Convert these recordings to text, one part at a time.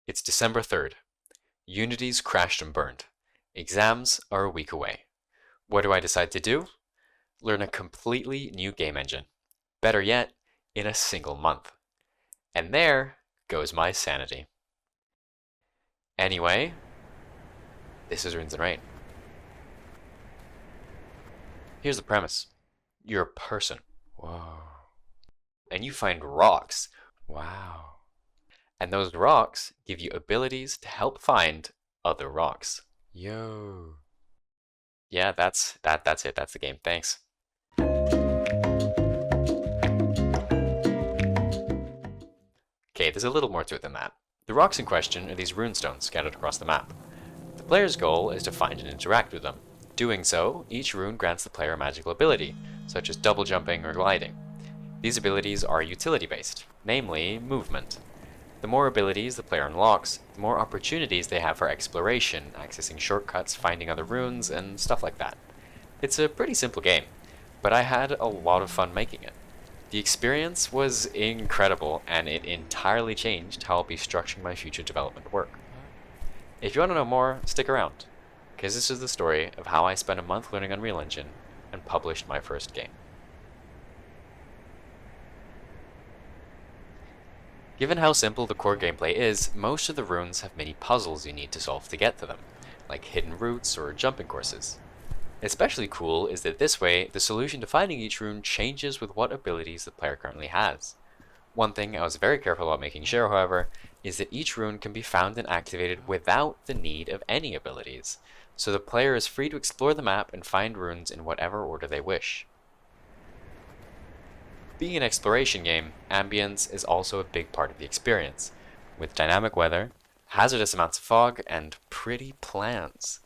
It's December 3rd. Unity's crashed and burned. Exams are a week away. What do I decide to do? Learn a completely new game engine. Better yet, in a single month. And there goes my sanity. Anyway, this is Runes and Rain. Here's the premise. You're a person. Whoa. And you find rocks. Wow. And those rocks give you abilities to help find other rocks. Yo. Yeah, that's it. That's the game. Thanks. Okay, there's a little more to it than that. The rocks in question are these runestones scattered across the map. The player's goal is to find and interact with them. Doing so, each rune grants the player a magical ability, such as double jumping or gliding. These abilities are utility-based, namely movement. The more abilities the player unlocks, the more opportunities they have for exploration, accessing shortcuts, finding other runes, and stuff like that. It's a pretty simple game, but I had a lot of fun making it. The experience was incredible, and it entirely changed how I'll be structuring my future development work. If you want to know more, stick around, because this is the story of how I spent a month learning Unreal Engine and published my first game. Given how simple the core gameplay is, most of the runes have many puzzles you need to solve to get to them, like hidden routes or jumping courses. Especially cool is that this way, the solution to finding each rune changes with what abilities the player currently has. One thing I was very careful about making sure, however, is that each rune can be found and activated without the need of any abilities, so the player is free to explore the map and find runes in whatever order they wish. Being an exploration game, ambience is also a big part of the experience, with dynamic weather, hazardous amounts of fog, and pretty plants.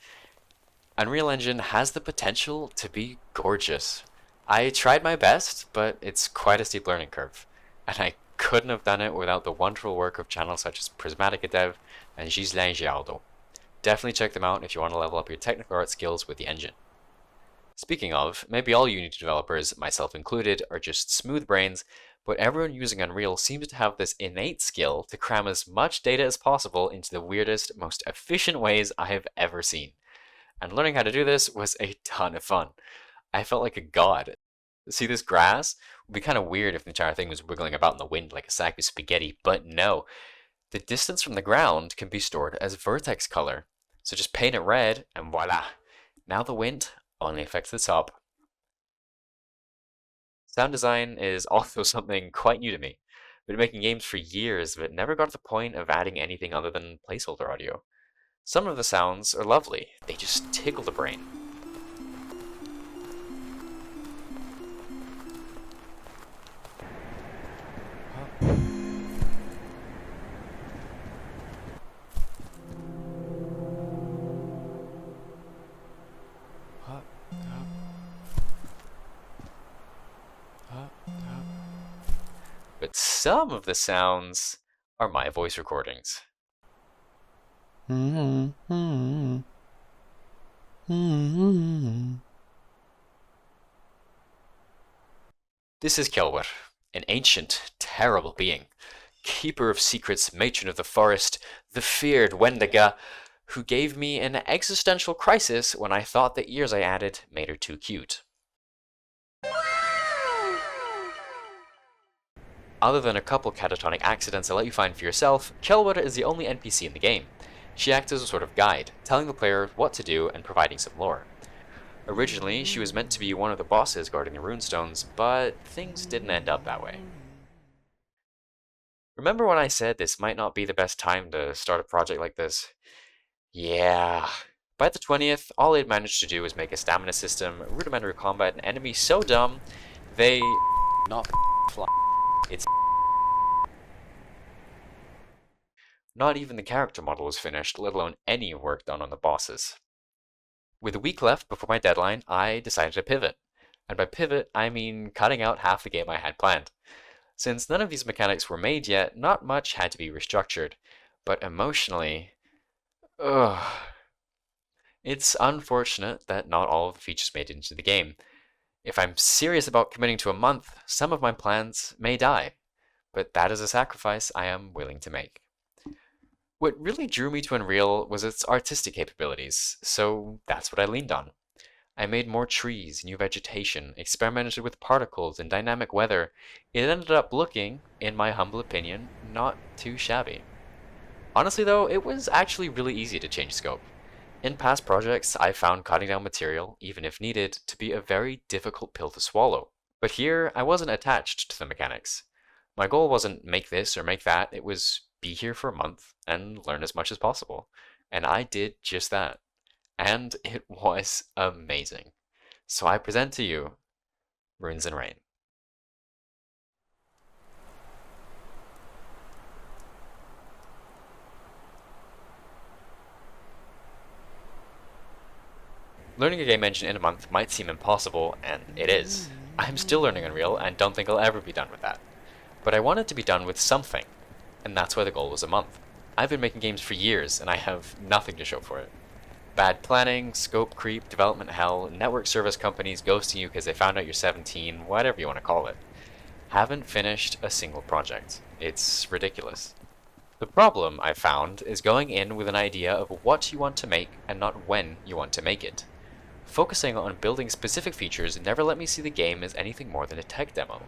Unreal Engine has the potential to be gorgeous. I tried my best, but it's quite a steep learning curve, and I couldn't have done it without the wonderful work of channels such as Prismatica Dev and Ghislain Gialdo. Definitely check them out if you want to level up your technical art skills with the engine. Speaking of, maybe all Unity developers, myself included, are just smooth brains, but everyone using Unreal seems to have this innate skill to cram as much data as possible into the weirdest, most efficient ways I have ever seen. And learning how to do this was a ton of fun. I felt like a god. See this grass? It would be kind of weird if the entire thing was wiggling about in the wind like a sack of spaghetti, but no. The distance from the ground can be stored as vertex color. So just paint it red, and voila! Now the wind only affects the top. Sound design is also something quite new to me. I've been making games for years, but never got to the point of adding anything other than placeholder audio. Some of the sounds are lovely, they just tickle the brain. But some of the sounds are my voice recordings. This is Kelwer, an ancient, terrible being, keeper of secrets, matron of the forest, the feared Wendiga, who gave me an existential crisis when I thought the ears I added made her too cute. Other than a couple catatonic accidents I'll let you find for yourself, Kelwer is the only NPC in the game. She acts as a sort of guide, telling the player what to do and providing some lore. Originally, she was meant to be one of the bosses guarding the runestones, but things didn't end up that way. Remember when I said this might not be the best time to start a project like this? Yeah. By the 20th, all I'd managed to do was make a stamina system, rudimentary combat, and enemies so dumb, they... not fly. It's... Not even the character model was finished, let alone any work done on the bosses. With a week left before my deadline, I decided to pivot. And by pivot, I mean cutting out half the game I had planned. Since none of these mechanics were made yet, not much had to be restructured. But emotionally... ugh. It's unfortunate that not all of the features made it into the game. If I'm serious about committing to a month, some of my plans may die. But that is a sacrifice I am willing to make. What really drew me to Unreal was its artistic capabilities, so that's what I leaned on. I made more trees, new vegetation, experimented with particles and dynamic weather. It ended up looking, in my humble opinion, not too shabby. Honestly though, it was actually really easy to change scope. In past projects, I found cutting down material, even if needed, to be a very difficult pill to swallow. But here, I wasn't attached to the mechanics. My goal wasn't make this or make that, it was be here for a month and learn as much as possible. And I did just that. And it was amazing. So I present to you Runes and Rain. Learning a game engine in a month might seem impossible, and it is. I'm still learning Unreal and don't think I'll ever be done with that. But I wanted to be done with something, and that's why the goal was a month. I've been making games for years, and I have nothing to show for it. Bad planning, scope creep, development hell, network service companies ghosting you because they found out you're 17, whatever you want to call it. Haven't finished a single project. It's ridiculous. The problem, I've found, is going in with an idea of what you want to make and not when you want to make it. Focusing on building specific features never let me see the game as anything more than a tech demo.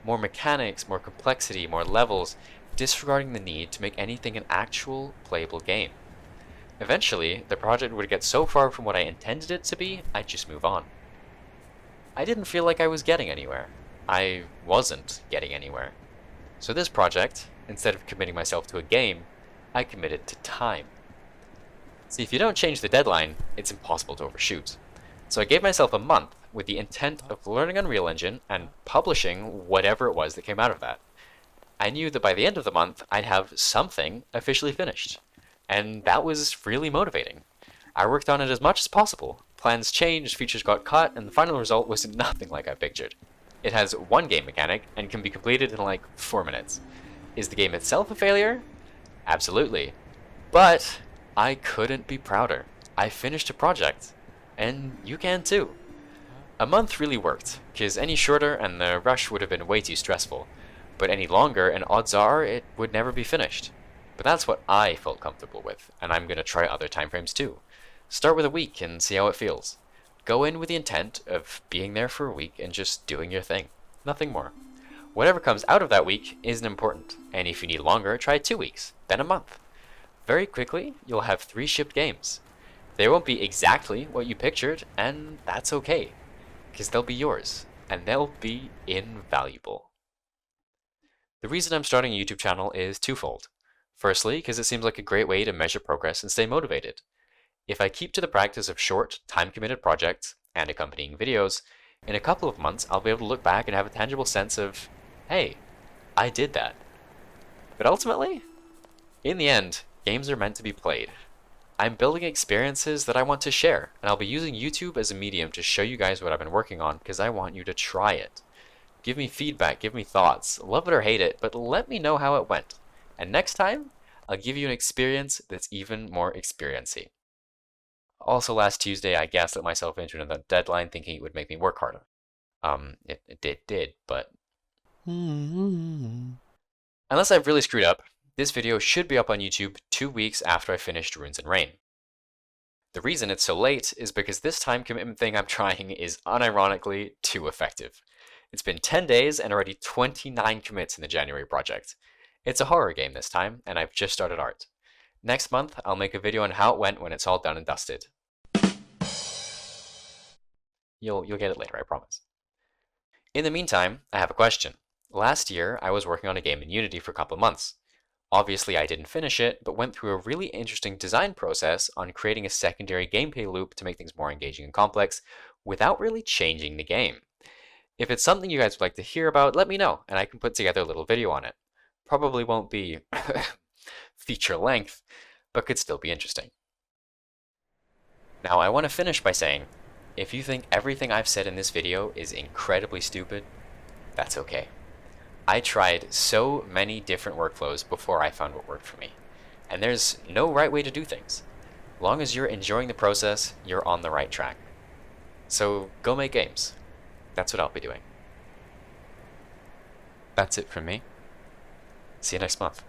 More mechanics, more complexity, more levels, disregarding the need to make anything an actual playable game. Eventually, the project would get so far from what I intended it to be, I'd just move on. I didn't feel like I was getting anywhere. I wasn't getting anywhere. So this project, instead of committing myself to a game, I committed to time. See, if you don't change the deadline, it's impossible to overshoot. So I gave myself a month with the intent of learning Unreal Engine and publishing whatever it was that came out of that. I knew that by the end of the month, I'd have something officially finished. And that was really motivating. I worked on it as much as possible. Plans changed, features got cut, and the final result was nothing like I pictured. It has one game mechanic and can be completed in like 4 minutes. Is the game itself a failure? Absolutely. But I couldn't be prouder. I finished a project. And you can too. A month really worked, because any shorter and the rush would have been way too stressful. But any longer, and odds are it would never be finished. But that's what I felt comfortable with, and I'm going to try other timeframes too. Start with a week and see how it feels. Go in with the intent of being there for a week and just doing your thing. Nothing more. Whatever comes out of that week isn't important, and if you need longer, try 2 weeks, then a month. Very quickly, you'll have 3 shipped games. They won't be exactly what you pictured, and that's okay, because they'll be yours, and they'll be invaluable. The reason I'm starting a YouTube channel is twofold. Firstly, because it seems like a great way to measure progress and stay motivated. If I keep to the practice of short, time-committed projects and accompanying videos, in a couple of months I'll be able to look back and have a tangible sense of, hey, I did that. But ultimately, in the end, games are meant to be played. I'm building experiences that I want to share, and I'll be using YouTube as a medium to show you guys what I've been working on because I want you to try it. Give me feedback, give me thoughts, love it or hate it, but let me know how it went. And next time, I'll give you an experience that's even more experiency. Also, last Tuesday, I gaslit myself into another deadline thinking it would make me work harder. It did, but... Unless I've really screwed up, this video should be up on YouTube 2 weeks after I finished Runes and Rain. The reason it's so late is because this time commitment thing I'm trying is unironically too effective. It's been 10 days and already 29 commits in the January project. It's a horror game this time, and I've just started art. Next month, I'll make a video on how it went when it's all done and dusted. You'll get it later, I promise. In the meantime, I have a question. Last year, I was working on a game in Unity for a couple of months. Obviously, I didn't finish it, but went through a really interesting design process on creating a secondary gameplay loop to make things more engaging and complex without really changing the game. If it's something you guys would like to hear about, let me know, and I can put together a little video on it. Probably won't be feature length, but could still be interesting. Now, I want to finish by saying, if you think everything I've said in this video is incredibly stupid, that's okay. I tried so many different workflows before I found what worked for me. And there's no right way to do things. As long as you're enjoying the process, you're on the right track. So go make games. That's what I'll be doing. That's it from me. See you next month.